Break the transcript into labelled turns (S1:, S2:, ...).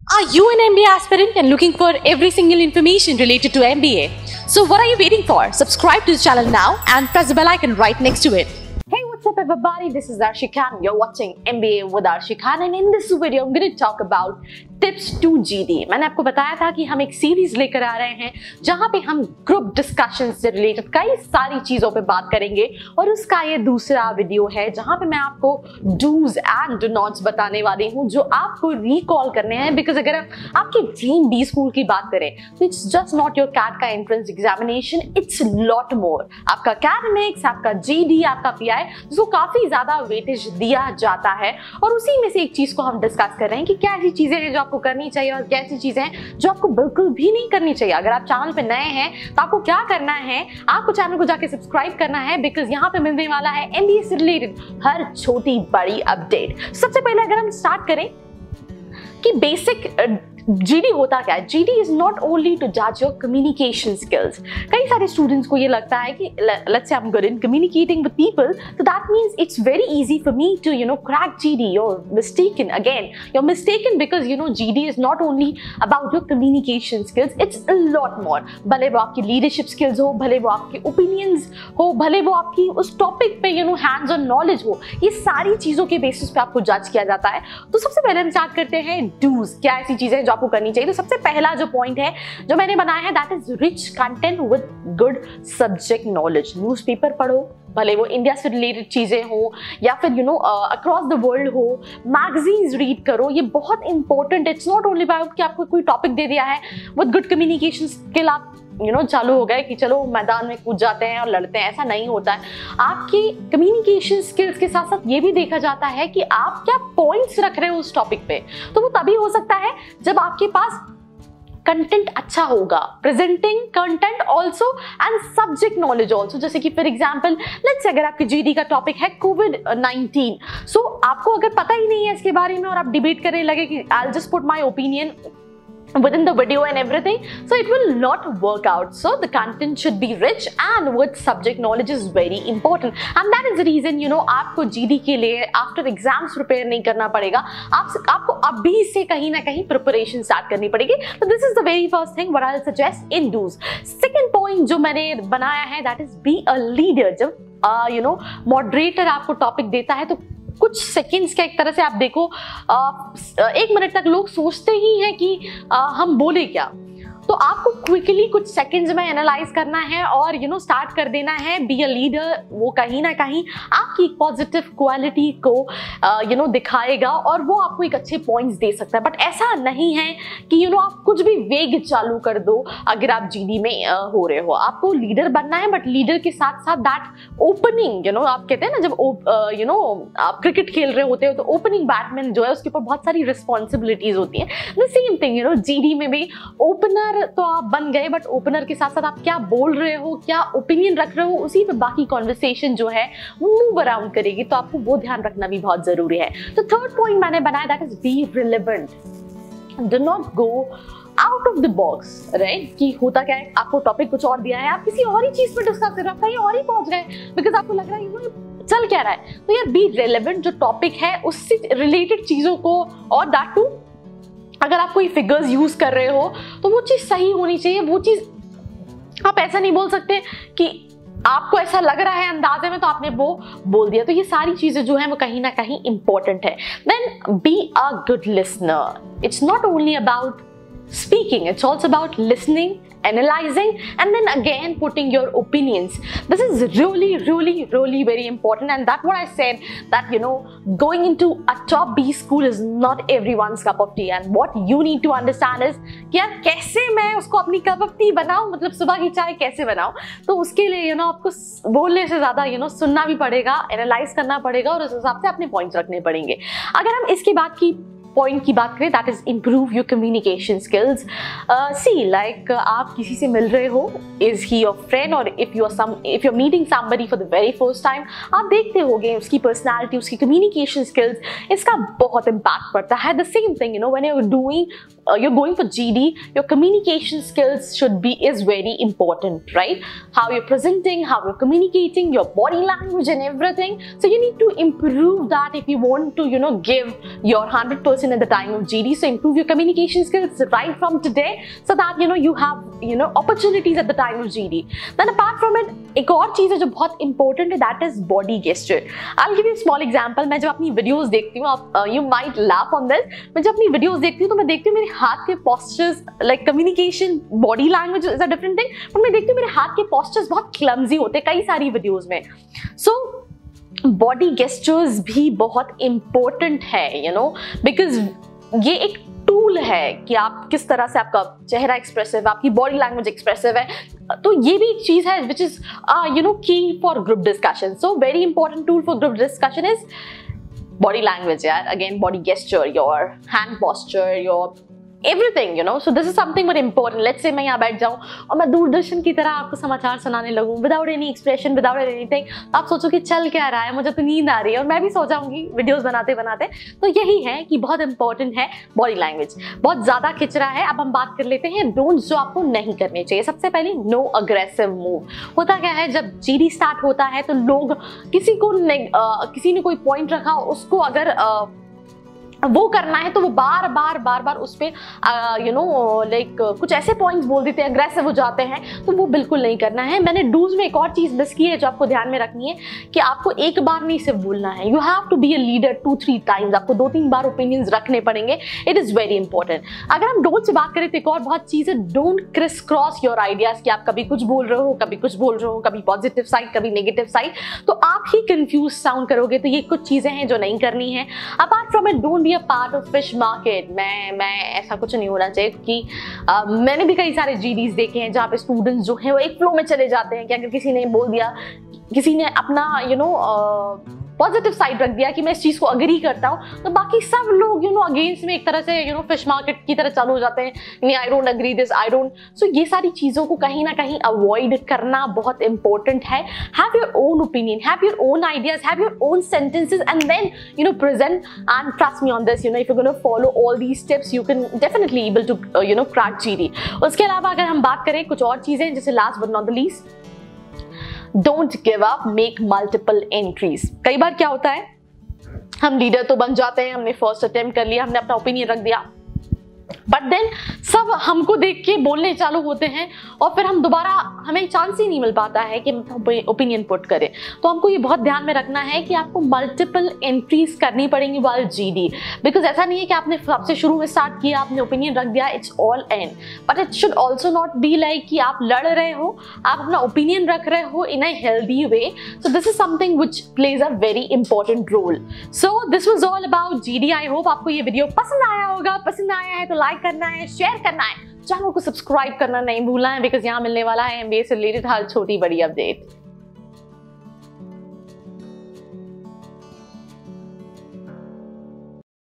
S1: Are you an MBA aspirant and looking for every single information related to MBA? So what are you waiting for? Subscribe to the channel now and press the bell icon right next to it. Hey, what's up everybody? This is Arshi Khan. You're watching MBA with Arshi Khan, and in this video I'm going to talk about tips to GD. मैंने आपको बताया था कि हम एक series लेकर आ रहे हैं जहां पे हम ग्रुप डिस्कशन से रिलेटेड कई सारी चीजों पे बात करेंगे, और उसका ये दूसरा वीडियो है जहां पे मैं आपको डूज एंड डू नॉट्स बताने वाली हूं जो आपको रिकॉल करने हैं। बिकॉज अगर आपकी ड्रीम बी स्कूल की बात करें तो it's just not your CAT का entrance examination, it's lot more. आपका अकेडमिक्स, आपका जीडी, आपका पीआई, जिसको काफी ज्यादा वेटेज दिया जाता है, और उसी में से एक चीज को हम डिस्कस कर रहे हैं कि क्या ऐसी चीजें हैं जो आपको करनी चाहिए और कैसी चीजें हैं जो आपको बिल्कुल भी नहीं करनी चाहिए। अगर आप चैनल पे नए हैं तो आपको क्या करना है, आपको चैनल को जाके सब्सक्राइब करना है, बिकॉज यहाँ पे मिलने वाला है एमबीए से रिलेटेड हर छोटी बड़ी अपडेट। सबसे पहले अगर हम स्टार्ट करें कि बेसिक जीडी होता क्या है। GD is not only to जज योर कम्युनिकेशन स्किल्स। कई सारे स्टूडेंट्स को ये लगता है कि let's say I am good in communicating with people, तो that means it's very easy for me to crack GD. Your mistaken, again your mistaken, because GD is not only about your communication skills, it's a lot more. भले वो आपकी leadership skills हो, भले वो आपके opinions हो, भले वो आपकी उस टॉपिक पे हैंड्स ऑन नॉलेज हो, ये सारी चीजों के बेसिस पे आपको जज किया जाता है। तो सबसे पहले हम स्टार्ट करते हैं डूज, क्या ऐसी चीजें जो आपको करनी चाहिए। तो सबसे पहला जो पॉइंट है जो मैंने बनाया है, that is rich content with good subject knowledge. Newspaper पढ़ो, भले वो इंडिया से रिलेटेड चीजें हो या फिर अक्रॉस द वर्ल्ड हो। मैगजीन्स रीड करो, ये बहुत important. It's not only about कि आपको कोई टॉपिक दे दिया है, विद गुड कम्युनिकेशन स्किल आप चालू हो गए कि चलो मैदान में कूद जाते हैं और लड़ते हैं, ऐसा नहीं होता है। आपकी कम्युनिकेशन स्किल्स के साथ साथ ये भी देखा जाता है कि आप क्या पॉइंट्स रख रहे हो उस टॉपिक पे। तो वो तभी हो सकता है जब आपके पास कंटेंट अच्छा होगा, presenting content also and subject knowledge also. जैसे कि फॉर एग्जाम्पल लेट्स से अगर आपके जीडी का टॉपिक है कोविड-19, सो आपको अगर पता ही नहीं है इसके बारे में और आप डिबेट करने लगे कि I just put my opinion within the video and everything, so it will not work out. So the content should be rich and with subject knowledge is very important, and that is the reason आपको GD के लिए after exams prepare नहीं करना पड़ेगा। आपको अभी से कहीं ना कहीं preparation start करनी पड़ेगी। So this is the very first thing what I'll suggest in do's. Second point जो मैंने बनाया है, that is be a leader। जब moderator आपको टॉपिक देता है तो कुछ सेकंड्स का एक तरह से आप देखो, 1 मिनट तक लोग सोचते ही हैं कि हम बोले क्या। तो आपको क्विकली कुछ सेकंड्स में एनालाइज करना है और स्टार्ट कर देना है। बी अ लीडर, वो कहीं ना कहीं आपकी पॉजिटिव क्वालिटी को दिखाएगा और वो आपको एक अच्छे पॉइंट्स दे सकता है। बट ऐसा नहीं है कि आप कुछ भी वेग चालू कर दो अगर आप जीडी में हो रहे हो। आपको लीडर बनना है, बट लीडर के साथ साथ दैट ओपनिंग, आप कहते हैं ना जब आप क्रिकेट खेल रहे होते हो तो ओपनिंग बैट्समैन जो है उसके ऊपर बहुत सारी रिस्पॉन्सिबिलिटीज होती है। द सेम थिंग जीडी में भी ओपनर तो आप बन गए, बट ओपनर के साथ साथ आप क्या बोल रहे हो, क्या ओपिनियन रख रहे हो, उसी पे बाकी कॉन्वर्सेशन जो है वो मूव अराउंड करेगी। तो आपको वो ध्यान रखना भी बहुत जरूरी है। तो थर्ड पॉइंट मैंने बनाया, that is B relevant. Do not go out of the box, right? कि होता क्या है, आपको टॉपिक कुछ और दिया है, आप किसी और ही चीज पर डिस्कस कर रहे हो, कहीं और ही पहुंच गए, बिकॉज आपको लग रहा है चल क्या रहा है। तो यार बी रिलेवेंट, जो टॉपिक है उससे रिलेटेड चीजों को, और दैट टू अगर आप कोई फिगर्स यूज कर रहे हो तो वो चीज सही होनी चाहिए। वो चीज आप ऐसा नहीं बोल सकते कि आपको ऐसा लग रहा है अंदाजे में तो आपने वो बोल दिया। तो ये सारी चीजें जो है वो कहीं ना कहीं इंपॉर्टेंट है। Then be a good listener. It's not only about speaking, it's also about listening, analyzing, and then again putting your opinions. This is really very important, and that's what I said, that going into a top B school is not everyone's cup of tea, and what you need to understand is कि यार कैसे मैं उसको अपनी cup of T बनाऊं, मतलब सुबह की चाय कैसे बनाऊं। तो उसके लिए आपको बोलने से ज्यादा सुनना भी पड़ेगा, एनालाइज करना पड़ेगा, और उस हिसाब से अपने पॉइंट्स रखने पड़ेंगे। अगर हम इसके बाद की पॉइंट की बात करें, that is improve your communication skills. See like आप किसी से मिल रहे हो, इज ही योर फ्रेंड, और if you are meeting somebody for the very first time, आप देखते होगे उसकी पर्सनैलिटी, उसकी कम्युनिकेशन स्किल्स, इसका बहुत इम्पैक्ट पड़ता है। The same thing when you're going for GD, your communication skills is very important, right? How you're presenting, how you're communicating, your body language and everything. So you need to improve that if you want to, give your 100% person at the time of GD. So improve your communication skills right from today so that you have opportunities at the time of GD. Then apart from it, एक और चीज है जो बहुत important है, that is body gesture. I'll give you a small example. मैं जब अपनी videos देखती हूँ, you might laugh on this. मैं जब अपनी videos देखती हूँ तो मैं देखती हूँ मेरे हाथ के postures, like communication, body language is a different thing. पर मैं देखती हूँ मेरे हाथ के postures बहुत clumsy होते हैं कई सारी videos में. So बॉडी गेस्चर्स भी बहुत इंपॉर्टेंट है, बिकॉज ये एक टूल है कि आप किस तरह से आपका चेहरा एक्सप्रेसिव, आपकी बॉडी लैंग्वेज एक्सप्रेसिव है. तो ये भी एक चीज है विच इज की for group discussion. So very important tool for group discussion is body language, यार. Again, body gesture, your hand posture, your everything, so this is something very important. Let's say मैं यहाँ बैठ जाऊँ और मैं दूरदर्शन की तरह आपको समाचार सुनाने लगूँ without any expression, without anything. आप सोचो कि चल क्या रहा है, मुझे तो नींद आ रही है और मैं भी सो जाऊंगी वीडियोस बनाते बनाते. तो यही है कि बहुत इंपॉर्टेंट है बॉडी लैंग्वेज. बहुत ज्यादा खिंच रहा है. अब हम बात कर लेते हैं डोंट्स जो आपको नहीं करने चाहिए. सबसे पहले नो अग्रेसिव मूव. होता क्या है, जब जीडी स्टार्ट होता है तो लोग किसी ने कोई पॉइंट रखा, उसको अगर वो करना है तो वो बार बार उस पे लाइक कुछ ऐसे पॉइंट्स बोल देते हैं, अग्रेसिव हो जाते हैं. तो वो बिल्कुल नहीं करना है. मैंने डूज में एक और चीज मिस की है जो आपको ध्यान में रखनी है कि आपको एक बार नहीं सिर्फ बोलना है. You have to be a leader 2-3 times. आपको 2-3 बार ओपिनियंस रखने पड़ेंगे. It is very important. अगर हम डोंट से बात करें तो एक और बहुत चीज है, don't criss cross your ideas. कि आप कभी कुछ बोल रहे हो, कभी कुछ बोल रहे हो, कभी पॉजिटिव साइड, कभी नेगेटिव साइड, तो आप ही कंफ्यूज साउंड करोगे. तो ये कुछ चीजें हैं जो नहीं करनी है. Apart from it, don't be a part of fish market. मैं ऐसा कुछ नहीं होना चाहिए क्योंकि मैंने भी कई सारे जीडीज देखे हैं जहाँ पे स्टूडेंट्स जो हैं वो एक फ्लो में चले जाते हैं कि अगर किसी ने बोल दिया, किसी ने अपना पॉजिटिव साइड रख दिया कि मैं इस चीज को अग्री करता हूँ, तो बाकी सब लोग अगेंस्ट में एक तरह से फिश मार्केट की तरह चालू हो जाते हैं. नहीं, I don't agree this, I don't. So ये सारी चीजों को कहीं ना कहीं अवॉइड करना बहुत इंपॉर्टेंट है. Have your own opinion, have your own ideas, have your own sentences and then present. And trust me on this, if you gonna follow all these steps you can definitely able to crack GD. उसके अलावा अगर हम बात करें कुछ और चीजें, जैसे last but not the least, don't give up, make multiple entries. कई बार क्या होता है, हम लीडर तो बन जाते हैं, हमने फर्स्ट अटेम्प्ट कर लिया, हमने अपना ओपिनियन रख दिया, बट देन सब हमको देख के बोलने चालू होते हैं और फिर हम दोबारा, हमें चांस ही नहीं मिल पाता है कि हम ओपिनियन पुट करें. तो हमको ये बहुत ध्यान में रखना है कि आपको मल्टीपल एंट्रीज करनी पड़ेंगी वाल जीडी. बिकॉज ऐसा नहीं है कि आपने सबसे शुरू में स्टार्ट किया, आपने ओपिनियन रख दिया, it's all and. But it should also not be like कि आप लड़ रहे हो, आप अपना ओपिनियन रख रहे हो in a healthy way. So this is something which plays a very important role. So this was all about GD. I hope आपको ये वीडियो पसंद आया होगा. पसंद आया है तो लाइक करना है, शेयर करना है, चैनल को सब्सक्राइब करना नहीं भूलना है, बिकॉज यहाँ मिलने वाला है एमबीए से रिलेटेड हर छोटी बड़ी अपडेट.